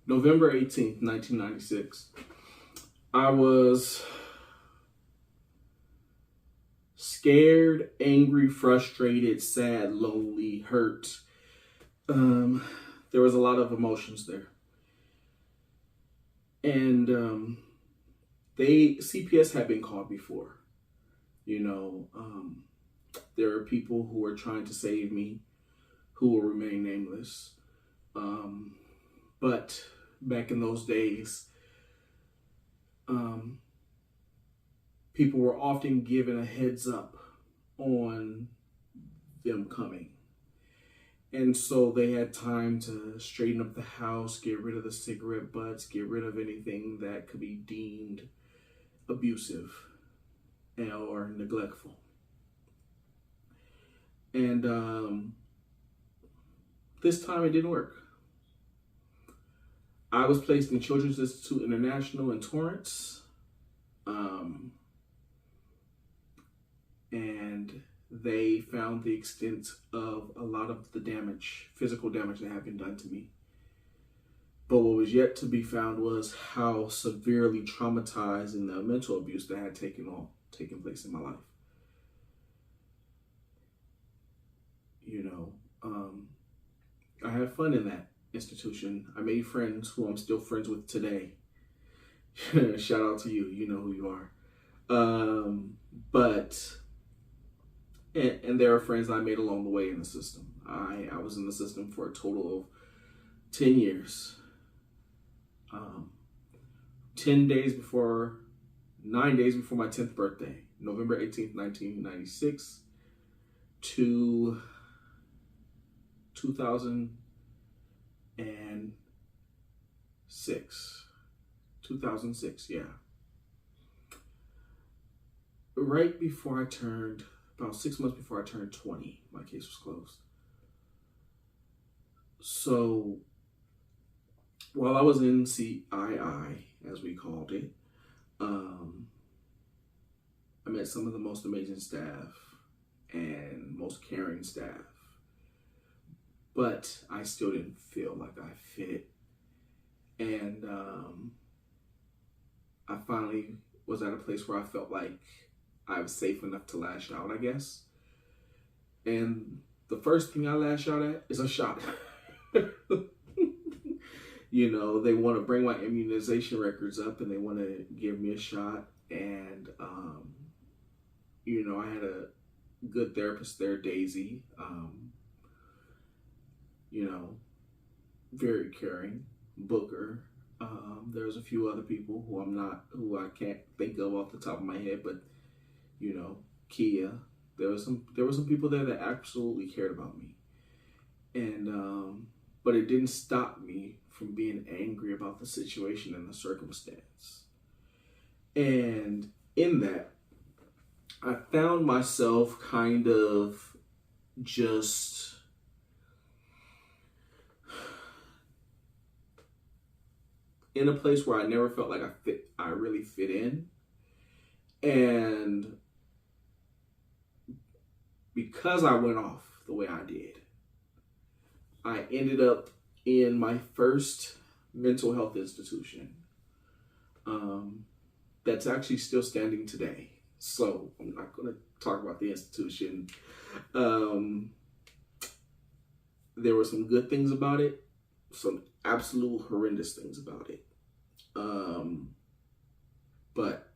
November 18th, 1996. I was scared, angry, frustrated, sad, lonely, hurt. Um, there was a lot of emotions there. And CPS had been called before. You know, there are people who are trying to save me who will remain nameless. Um, but back in those days, um, people were often given a heads up on them coming. And so they had time to straighten up the house, get rid of the cigarette butts, get rid of anything that could be deemed abusive or neglectful. And this time it didn't work. I was placed in Children's Institute International in Torrance. And they found the extent of a lot of the damage, physical damage that had been done to me. But what was yet to be found was how severely traumatizing the mental abuse that had taken place in my life. You know, I had fun in that institution. I made friends who I'm still friends with today. Shout out to you. You know who you are. And there are friends I made along the way in the system. I was in the system for a total of 10 years. 9 days before my 10th birthday, November 18th, 1996 to 2006, yeah. Right before I turned, about 6 months before I turned 20, my case was closed. So while I was in CII, as we called it, I met some of the most amazing staff and most caring staff. But I still didn't feel like I fit. And I finally was at a place where I felt like I was safe enough to lash out, I guess. And the first thing I lash out at is a shot. You know, they want to bring my immunization records up and they want to give me a shot. And, you know, I had a good therapist there, Daisy. You know, very caring. Booker. There's a few other people who I can't think of off the top of my head, but you know, Kia. There were some people there that absolutely cared about me, and but it didn't stop me from being angry about the situation and the circumstance. And in that, I found myself kind of just in a place where I never felt like I really fit in. And because I went off the way I did, I ended up in my first mental health institution that's actually still standing today. So I'm not going to talk about the institution. There were some good things about it, some absolute horrendous things about it. But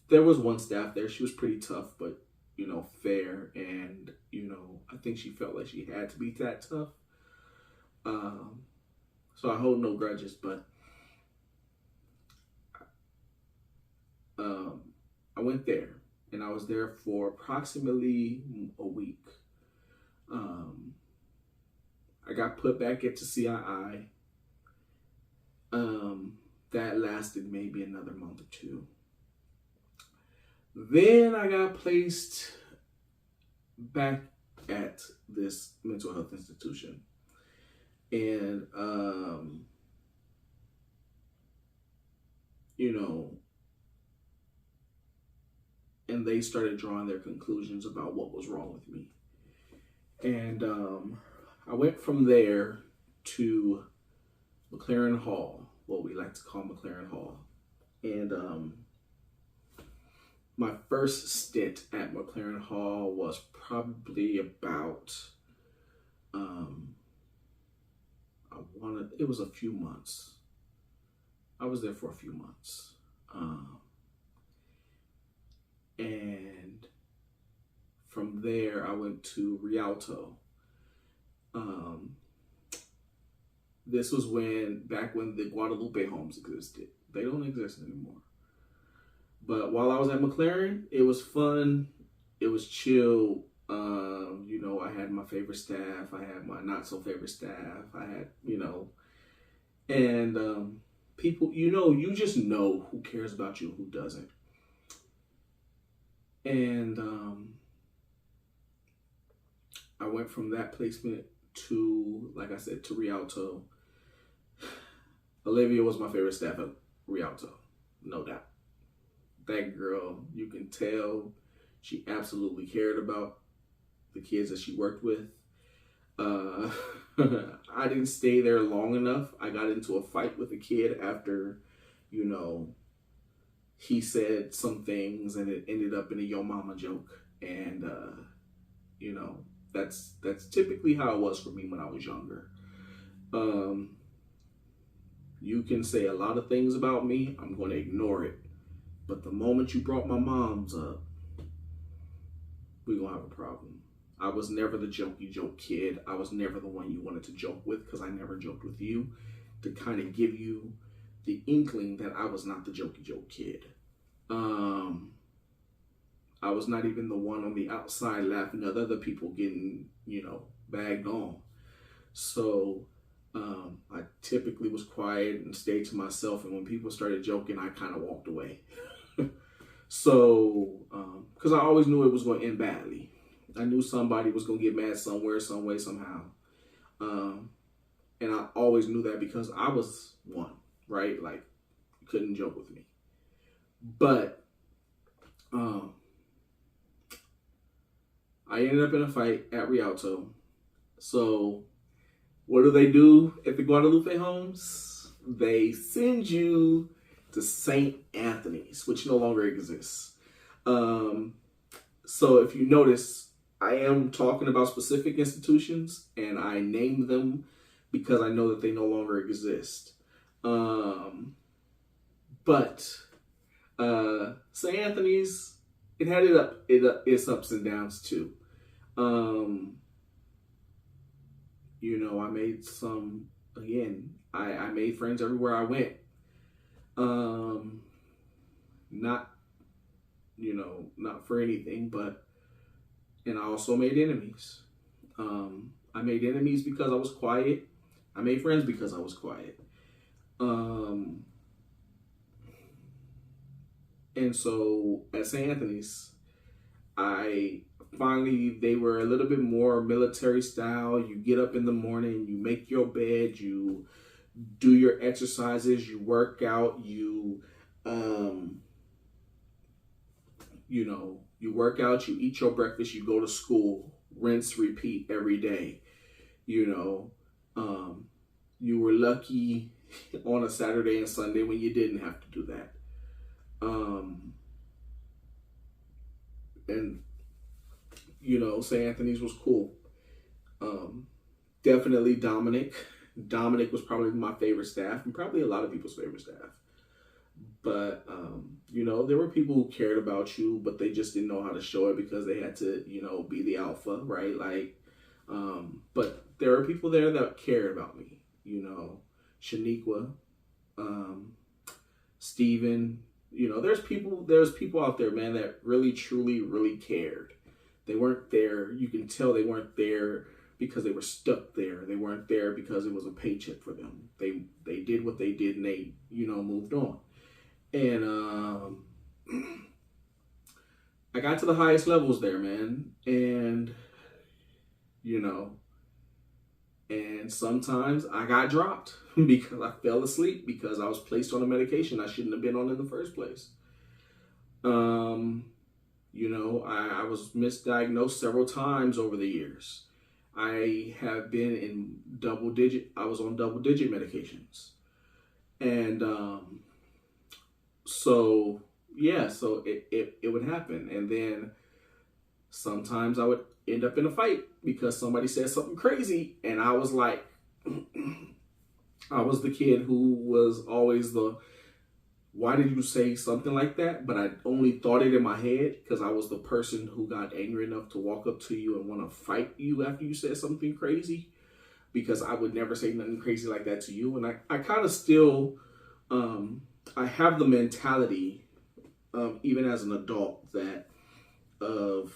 there was one staff there. She was pretty tough, but you know, fair, and you know, I think she felt like she had to be that tough. So I hold no grudges, but I went there, and I was there for approximately a week. I got put back into CII. That lasted maybe another month or two. Then I got placed back at this mental health institution. And, you know, and they started drawing their conclusions about what was wrong with me. And I went from there to McLaren Hall, what we like to call McLaren Hall. And my first stint at McLaren Hall was probably about, it was a few months. I was there for a few months. And from there, I went to Rialto. This was back when the Guadalupe homes existed. They don't exist anymore. But while I was at McLaren, it was fun. It was chill. I had my favorite staff. I had my not so favorite staff. I had, and people, you just know who cares about you and who doesn't. And I went from that placement to, like I said, to Rialto. Olivia was my favorite staff at Rialto, no doubt. That girl, you can tell she absolutely cared about the kids that she worked with. I didn't stay there long enough. I got into a fight with a kid after, he said some things and it ended up in a yo mama joke. And, that's typically how it was for me when I was younger. You can say a lot of things about me. I'm going to ignore it. But the moment you brought my mom's up, we're going to have a problem. I was never the jokey joke kid. I was never the one you wanted to joke with because I never joked with you, to kind of give you the inkling that I was not the jokey joke kid. I was not even the one on the outside laughing at other people getting, bagged on. So I typically was quiet and stayed to myself. And when people started joking, I kind of walked away. So, because I always knew it was going to end badly. I knew somebody was going to get mad somewhere, some way, somehow. And I always knew that because I was one, right? Like, you couldn't joke with me. But I ended up in a fight at Rialto. So what do they do at the Guadalupe homes? They send you to St. Anthony's, which no longer exists. So if you notice, I am talking about specific institutions and I name them because I know that they no longer exist. But St. Anthony's, it had its ups and downs too. I made I made friends everywhere I went. Not for anything, and I also made enemies. I made enemies because I was quiet. I made friends because I was quiet. And so at St. Anthony's, they were a little bit more military style. You get up in the morning, you make your bed, you do your exercises, you work out, you work out, you eat your breakfast, you go to school, rinse, repeat every day. You were lucky on a Saturday and Sunday when you didn't have to do that. St. Anthony's was cool. Definitely Dominic. Dominic was probably my favorite staff and probably a lot of people's favorite staff. But, there were people who cared about you, but they just didn't know how to show it because they had to, be the alpha, right? But there are people there that cared about me, Shaniqua, Steven, there's people out there, man, that really, truly, really cared. They weren't there. You can tell they weren't there because they were stuck there. They weren't there because it was a paycheck for them. They did what they did and they, moved on. And I got to the highest levels there, man. And, and sometimes I got dropped because I fell asleep because I was placed on a medication I shouldn't have been on in the first place. I was misdiagnosed several times over the years. I have been in I was on double digit medications. And so, yeah, so it would happen. And then sometimes I would end up in a fight because somebody said something crazy. And I was like, I was the kid who was always why did you say something like that? But I only thought it in my head because I was the person who got angry enough to walk up to you and want to fight you after you said something crazy, because I would never say nothing crazy like that to you. And I kind of still, I have the mentality, even as an adult, that of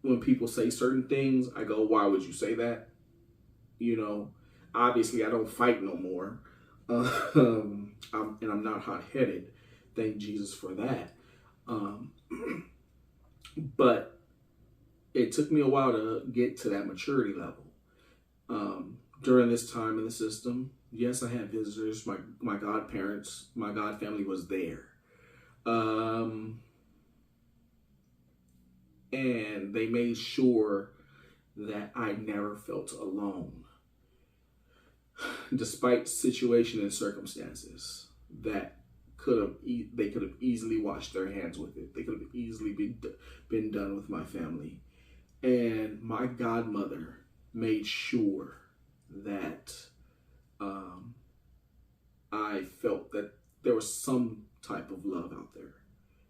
when people say certain things, I go, why would you say that? You know, obviously I don't fight no more. I'm not hot-headed. Thank Jesus for that. But it took me a while to get to that maturity level. During this time in the system, yes, I had visitors. My godparents, my god family was there. And they made sure that I never felt alone, despite situation and circumstances that they could have easily washed their hands with it. They could have easily been done with my family. And my godmother made sure that I felt that there was some type of love out there,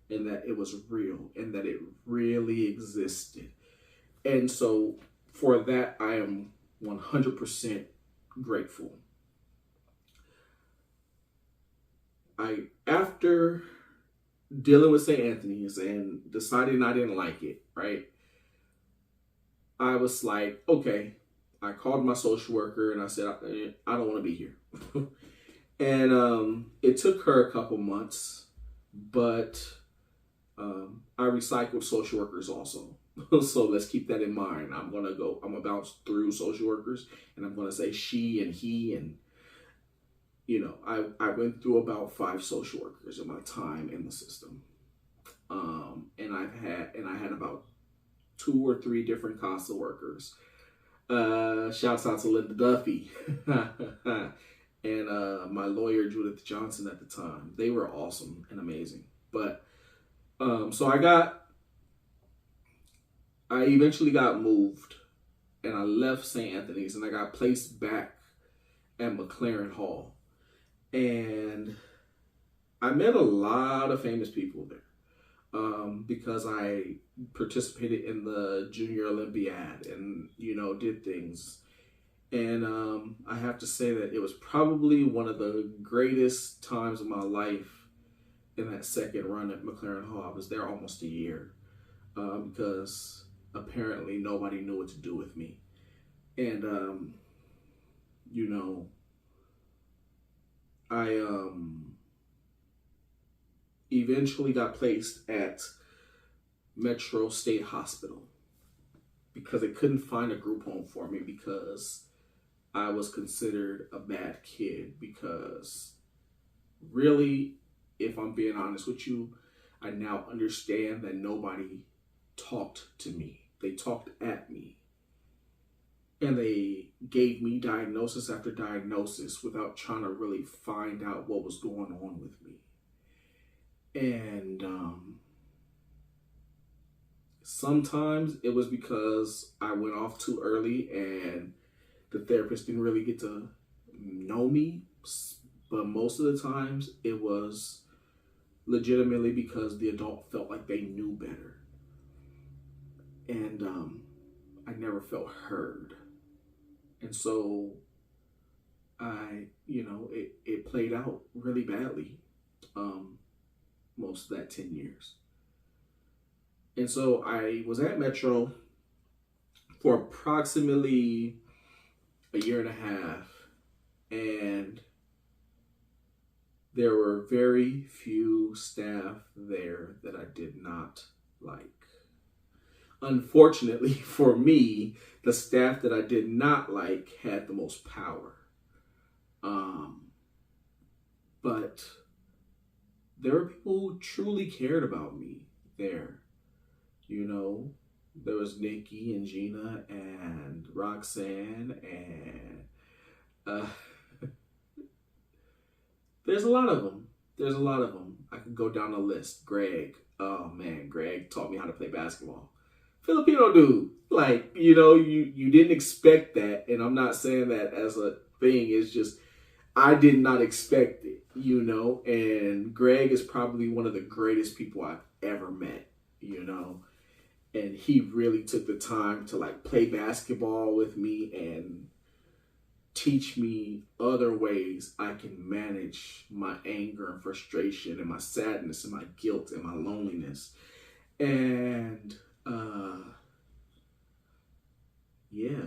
and that it was real, and that it really existed. And so for that, I am 100% grateful. After dealing with St. Anthony's and deciding I didn't like it, right? I was like, okay. I called my social worker and I said, I don't want to be here. And it took her a couple months, but I recycled social workers also. So let's keep that in mind. I'm going to bounce through social workers, and I'm going to say she and he. And, I went through about 5 social workers in my time in the system. And I had about 2 or 3 different CASA workers. Shouts out to Linda Duffy and my lawyer Judith Johnson at the time. They were awesome and amazing. But so I eventually got moved, and I left St. Anthony's, and I got placed back at McLaren Hall. And I met a lot of famous people there. Because I participated in the Junior Olympiad and, did things. And I have to say that it was probably one of the greatest times of my life in that second run at McLaren Hall. I was there almost a year because apparently nobody knew what to do with me. And, I eventually got placed at Metro State Hospital because they couldn't find a group home for me because I was considered a bad kid. Because really, if I'm being honest with you, I now understand that nobody talked to me. They talked at me. And they gave me diagnosis after diagnosis without trying to really find out what was going on with me. And sometimes it was because I went off too early and the therapist didn't really get to know me. But most of the times it was legitimately because the adult felt like they knew better. And I never felt heard. And so it played out really badly. Most of that 10 years. And so I was at Metro for approximately a year and a half, and there were very few staff there that I did not like. Unfortunately for me, the staff that I did not like had the most power. But there were people who truly cared about me there, There was Nikki and Gina and Roxanne and uh, there's a lot of them. There's a lot of them. I could go down the list. Greg. Oh man, Greg taught me how to play basketball. Filipino dude. Like, you didn't expect that. And I'm not saying that as a thing. It's just, I did not expect it. And Greg is probably one of the greatest people I've ever met. And he really took the time to like play basketball with me and teach me other ways I can manage my anger and frustration and my sadness and my guilt and my loneliness. And yeah,